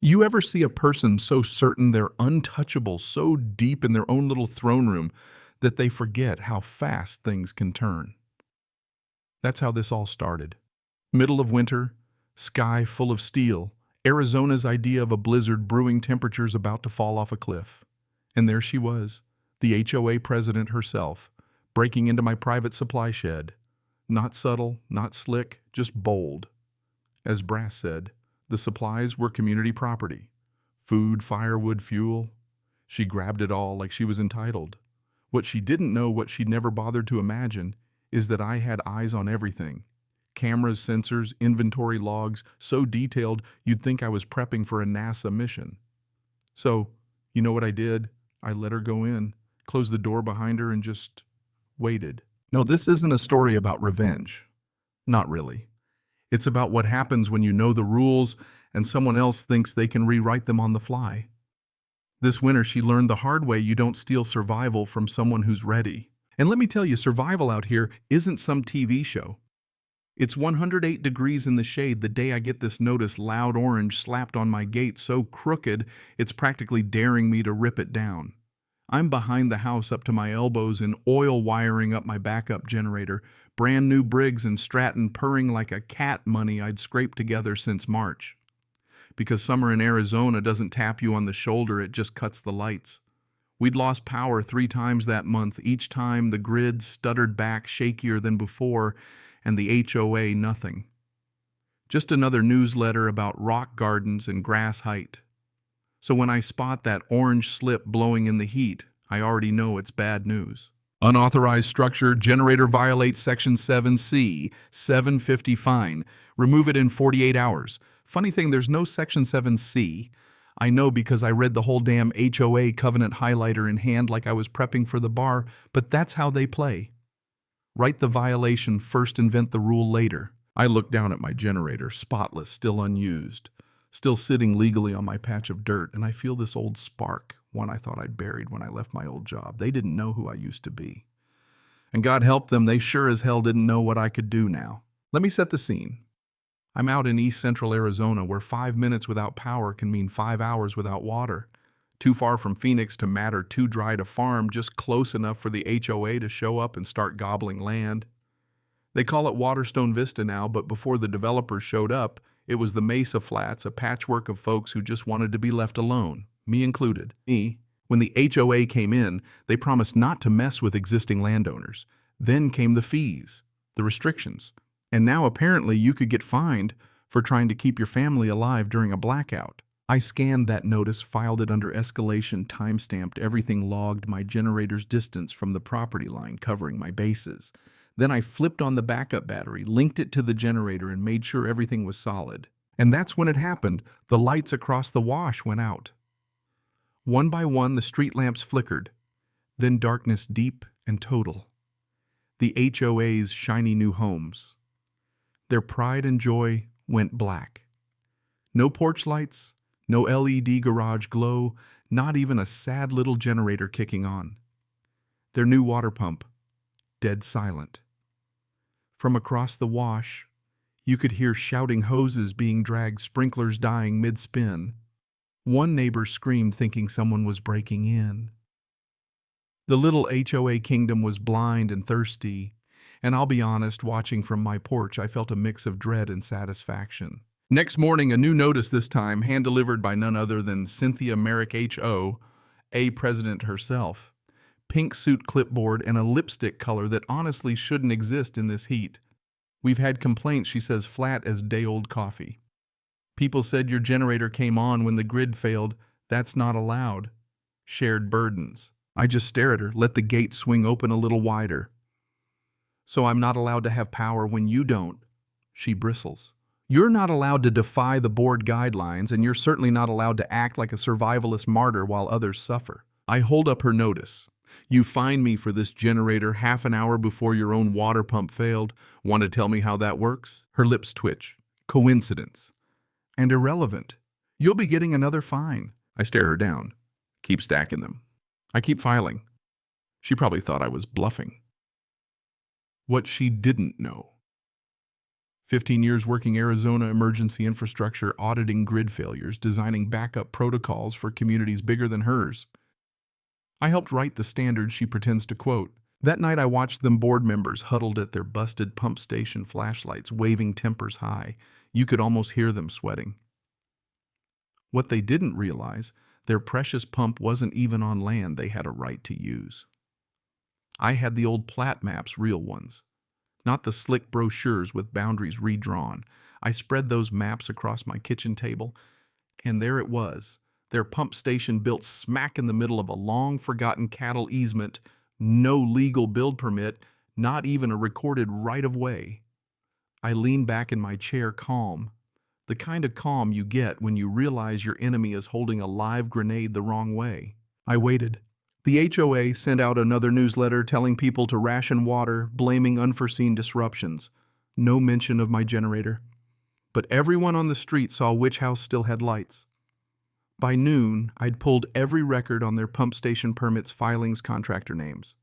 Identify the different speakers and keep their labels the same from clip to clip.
Speaker 1: You ever see a person so certain they're untouchable, so deep in their own little throne room that they forget how fast things can turn? That's how this all started. Middle of winter, sky full of steel, Arizona's idea of a blizzard brewing, temperatures about to fall off a cliff. And there she was, the HOA president herself, breaking into my private supply shed. Not subtle, not slick, just bold. As Brass said, the supplies were community property. Food, firewood, fuel. She grabbed it all like she was entitled. What she didn't know, what she'd never bothered to imagine, is that I had eyes on everything. Cameras, sensors, inventory logs, so detailed you'd think I was prepping for a NASA mission. So, you know what I did? I let her go in, closed the door behind her, and just waited. No, this isn't a story about revenge. Not really. It's about what happens when you know the rules and someone else thinks they can rewrite them on the fly. This winter, she learned the hard way you don't steal survival from someone who's ready. And let me tell you, survival out here isn't some TV show. It's 108 degrees in the shade the day I get this notice, loud orange slapped on my gate, so crooked it's practically daring me to rip it down. I'm behind the house up to my elbows in oil wiring up my backup generator, brand new Briggs and Stratton purring like a cat money I'd scraped together since March. Because summer in Arizona doesn't tap you on the shoulder, it just cuts the lights. We'd lost power 3 times that month, each time the grid stuttered back shakier than before, and the HOA nothing. Just another newsletter about rock gardens and grass height. So when I spot that orange slip blowing in the heat, I already know it's bad news. Unauthorized structure, generator violates Section 7C, 750 fine. Remove it in 48 hours. Funny thing, there's no Section 7C. I know because I read the whole damn HOA covenant highlighter in hand like I was prepping for the bar, but that's how they play. Write the violation first, invent the rule later. I look down at my generator, spotless, still unused, still sitting legally on my patch of dirt, and I feel this old spark, one I thought I'd buried when I left my old job. They didn't know who I used to be. And God help them, they sure as hell didn't know what I could do now. Let me set the scene. I'm out in east central Arizona where 5 minutes without power can mean 5 hours without water. Too far from Phoenix to matter, too dry to farm, just close enough for the HOA to show up and start gobbling land. They call it Waterstone Vista now, but before the developers showed up, it was the Mesa Flats, a patchwork of folks who just wanted to be left alone, me included. When the HOA came in, they promised not to mess with existing landowners. Then came the fees, the restrictions. And now apparently you could get fined for trying to keep your family alive during a blackout. I scanned that notice, filed it under escalation, timestamped everything, logged my generator's distance from the property line, covering my bases. Then I flipped on the backup battery, linked it to the generator, and made sure everything was solid. And that's when it happened. The lights across the wash went out. One by one, the street lamps flickered. Then darkness deep and total. The HOA's shiny new homes. Their pride and joy went black. No porch lights, no LED garage glow, not even a sad little generator kicking on. Their new water pump, dead silent. From across the wash, you could hear shouting hoses being dragged, sprinklers dying mid-spin. One neighbor screamed, thinking someone was breaking in. The little HOA kingdom was blind and thirsty, and I'll be honest, watching from my porch, I felt a mix of dread and satisfaction. Next morning, a new notice, this time hand-delivered by none other than Cynthia Merrick HOA president herself. Pink suit clipboard and a lipstick color that honestly shouldn't exist in this heat. We've had complaints, she says, flat as day-old coffee. People said your generator came on when the grid failed. That's not allowed. Shared burdens. I just stare at her, let the gate swing open a little wider. So I'm not allowed to have power when you don't. She bristles. You're not allowed to defy the board guidelines, and you're certainly not allowed to act like a survivalist martyr while others suffer. I hold up her notice. You fined me for this generator half an hour before your own water pump failed. Want to tell me how that works? Her lips twitch. Coincidence. And irrelevant. You'll be getting another fine. I stare her down. Keep stacking them. I keep filing. She probably thought I was bluffing. What she didn't know. 15 years working Arizona emergency infrastructure, auditing grid failures, designing backup protocols for communities bigger than hers. I helped write the standards she pretends to quote. That night I watched them board members huddled at their busted pump station flashlights, waving tempers high. You could almost hear them sweating. What they didn't realize, their precious pump wasn't even on land they had a right to use. I had the old plat maps, real ones, not the slick brochures with boundaries redrawn. I spread those maps across my kitchen table, and there it was, their pump station built smack in the middle of a long-forgotten cattle easement, no legal build permit, not even a recorded right-of-way. I leaned back in my chair calm, the kind of calm you get when you realize your enemy is holding a live grenade the wrong way. I waited. The HOA sent out another newsletter telling people to ration water, blaming unforeseen disruptions. No mention of my generator. But everyone on the street saw which house still had lights. By noon, I'd pulled every record on their pump station permits, filings, contractor names.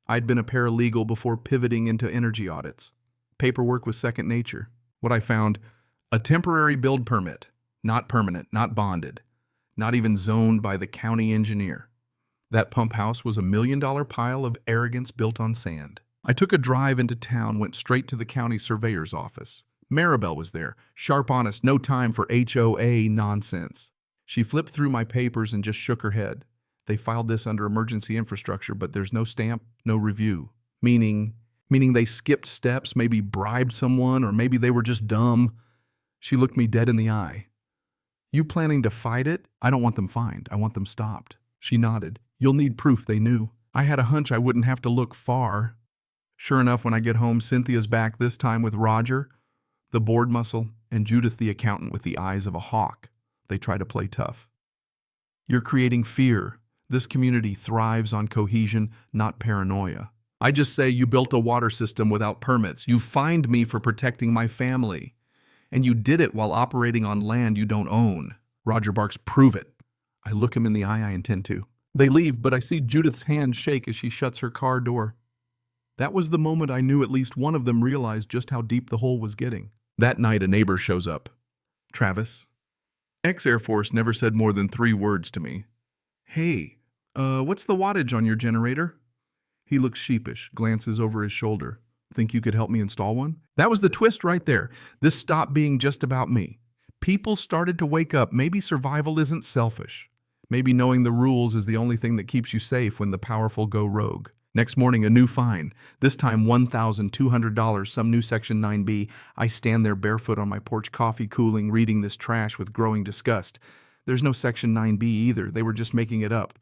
Speaker 1: I'd been a paralegal before pivoting into energy audits. Paperwork was second nature. What I found: a temporary build permit, not permanent, not bonded, not even zoned by the county engineer. That pump house was $1 million pile of arrogance built on sand. I took a drive into town, went straight to the county surveyor's office. Maribel was there, sharp, honest, no time for HOA nonsense. She flipped through my papers and just shook her head. They filed this under emergency infrastructure, but there's no stamp, no review. Meaning they skipped steps, maybe bribed someone, or maybe they were just dumb. She looked me dead in the eye. You planning to fight it? I don't want them fined. I want them stopped. She nodded. You'll need proof they knew. I had a hunch I wouldn't have to look far. Sure enough, when I get home, Cynthia's back, this time with Roger, the board muscle, and Judith the accountant with the eyes of a hawk. They try to play tough. You're creating fear. This community thrives on cohesion, not paranoia. I just say you built a water system without permits. You fined me for protecting my family. And you did it while operating on land you don't own. Roger barks, prove it. I look him in the eye, I intend to. They leave, but I see Judith's hand shake as she shuts her car door. That was the moment I knew at least one of them realized just how deep the hole was getting. That night, a neighbor shows up. Travis. Ex-Air Force, never said more than 3 words to me. Hey, what's the wattage on your generator? He looks sheepish, glances over his shoulder. Think you could help me install one? That was the twist right there. This stopped being just about me. People started to wake up. Maybe survival isn't selfish. Maybe knowing the rules is the only thing that keeps you safe when the powerful go rogue. Next morning, a new fine. This time $1,200, some new Section 9B. I stand there barefoot on my porch, coffee cooling, reading this trash with growing disgust. There's no Section 9B either. They were just making it up.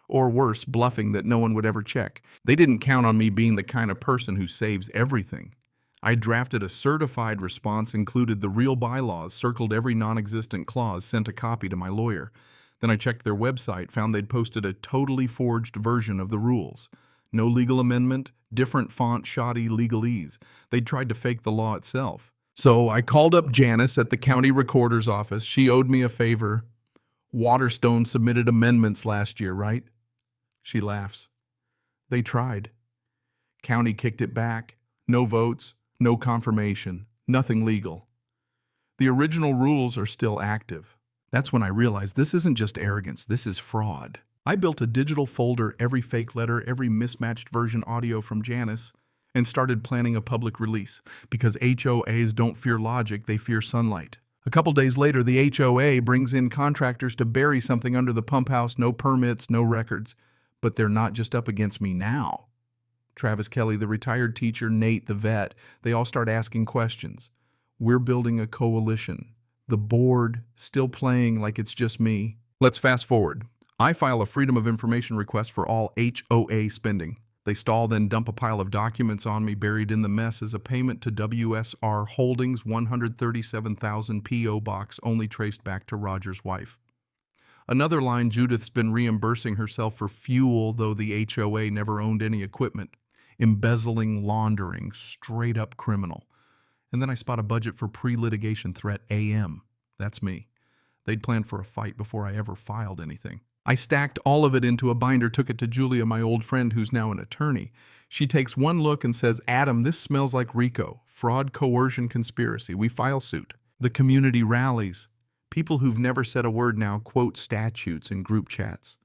Speaker 1: Or worse, bluffing that no one would ever check. They didn't count on me being the kind of person who saves everything. I drafted a certified response, included the real bylaws, circled every non-existent clause, sent a copy to my lawyer. Then I checked their website, found they'd posted a totally forged version of the rules. No legal amendment, different font, shoddy legalese. They'd tried to fake the law itself. So I called up Janice at the county recorder's office. She owed me a favor. Waterstone submitted amendments last year, right? She laughs. They tried. County kicked it back. No votes, no confirmation, nothing legal. The original rules are still active. That's when I realized this isn't just arrogance, this is fraud. I built a digital folder, every fake letter, every mismatched version audio from Janice, and started planning a public release. Because HOAs don't fear logic, they fear sunlight. A couple days later, the HOA brings in contractors to bury something under the pump house, no permits, no records. But they're not just up against me now. Travis Kelly, the retired teacher, Nate, the vet, they all start asking questions. We're building a coalition. The board still playing like it's just me. Let's fast forward. I file a Freedom of Information request for all HOA spending. They stall, then dump a pile of documents on me. Buried in the mess is a payment to WSR Holdings, $137,000 P.O. Box, only traced back to Roger's wife. Another line, Judith's been reimbursing herself for fuel, though the HOA never owned any equipment. Embezzling, laundering, straight up criminal. And then I spot a budget for pre-litigation threat AM. That's me. They'd planned for a fight before I ever filed anything. I stacked all of it into a binder, took it to Julia, my old friend who's now an attorney. She takes one look and says, Adam, this smells like RICO, fraud, coercion, conspiracy. We file suit. The community rallies. People who've never said a word now quote statutes in group chats.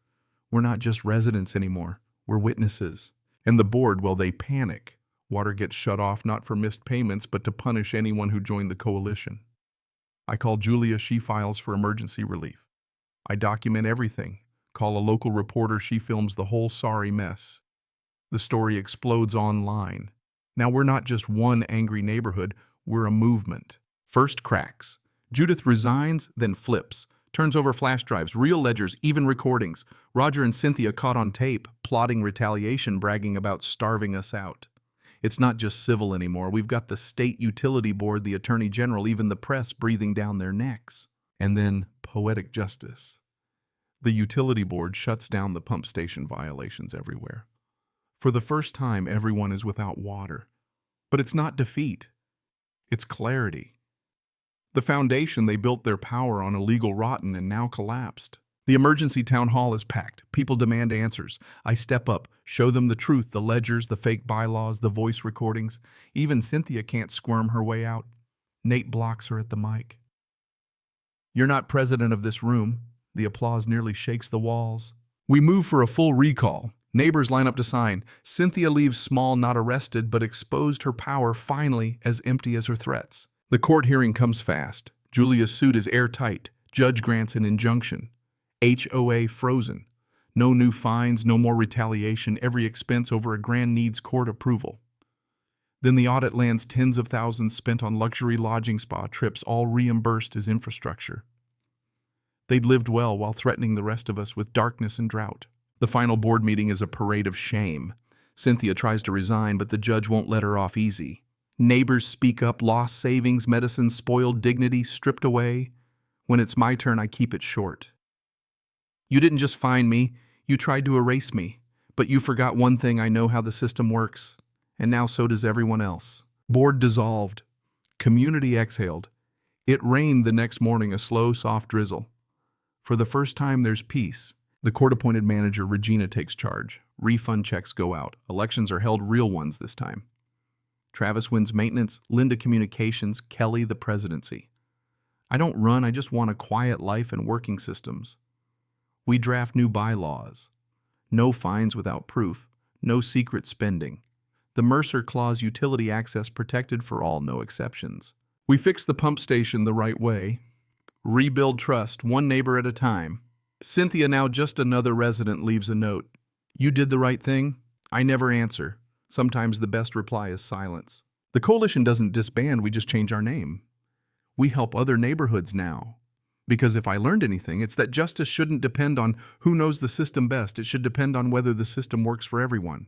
Speaker 1: We're not just residents anymore. We're witnesses. And the board, well, they panic. Water gets shut off not for missed payments, but to punish anyone who joined the coalition. I call Julia, she files for emergency relief. I document everything. Call a local reporter, she films the whole sorry mess. The story explodes online. Now we're not just one angry neighborhood, we're a movement. First cracks. Judith resigns, then flips. Turns over flash drives, real ledgers, even recordings. Roger and Cynthia caught on tape, plotting retaliation, bragging about starving us out. It's not just civil anymore. We've got the state utility board, the attorney general, even the press breathing down their necks. And then poetic justice. The utility board shuts down the pump station violations everywhere. For the first time, everyone is without water. But it's not defeat. It's clarity. The foundation they built their power on illegal rotten and now collapsed. The emergency town hall is packed. People demand answers. I step up, show them the truth, the ledgers, the fake bylaws, the voice recordings. Even Cynthia can't squirm her way out. Nate blocks her at the mic. You're not president of this room. The applause nearly shakes the walls. We move for a full recall. Neighbors line up to sign. Cynthia leaves small, not arrested, but exposed her power finally as empty as her threats. The court hearing comes fast. Julia's suit is airtight. Judge grants an injunction. HOA frozen. No new fines, no more retaliation. Every expense over a grand needs court approval. Then the audit lands tens of thousands spent on luxury lodging spa trips, all reimbursed as infrastructure. They'd lived well while threatening the rest of us with darkness and drought. The final board meeting is a parade of shame. Cynthia tries to resign, but the judge won't let her off easy. Neighbors speak up, lost savings, medicine, spoiled dignity, stripped away. When it's my turn, I keep it short. You didn't just fine me, you tried to erase me. But you forgot one thing, I know how the system works. And now so does everyone else. Board dissolved. Community exhaled. It rained the next morning, a slow, soft drizzle. For the first time, there's peace. The court-appointed manager, Regina, takes charge. Refund checks go out. Elections are held, real ones this time. Travis wins maintenance, Linda communications, Kelly the presidency. I don't run, I just want a quiet life and working systems. We draft new bylaws. No fines without proof, no secret spending. The Mercer Clause utility access protected for all, no exceptions. We fix the pump station the right way. Rebuild trust, one neighbor at a time. Cynthia, now just another resident, leaves a note. You did the right thing? I never answer. Sometimes the best reply is silence. The coalition doesn't disband, we just change our name. We help other neighborhoods now. Because if I learned anything, it's that justice shouldn't depend on who knows the system best. It should depend on whether the system works for everyone.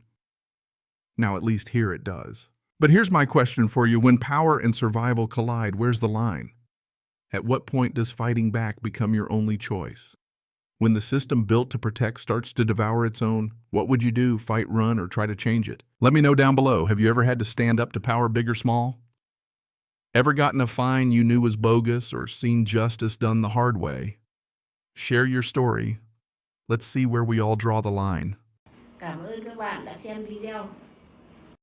Speaker 1: Now, at least here it does. But here's my question for you. When power and survival collide, where's the line? At what point does fighting back become your only choice? When the system built to protect starts to devour its own, what would you do? Fight, run, or try to change it? Let me know down below. Have you ever had to stand up to power, big or small? Ever gotten a fine you knew was bogus or seen justice done the hard way? Share your story. Let's see where we all draw the line.
Speaker 2: Cảm ơn các bạn đã xem video.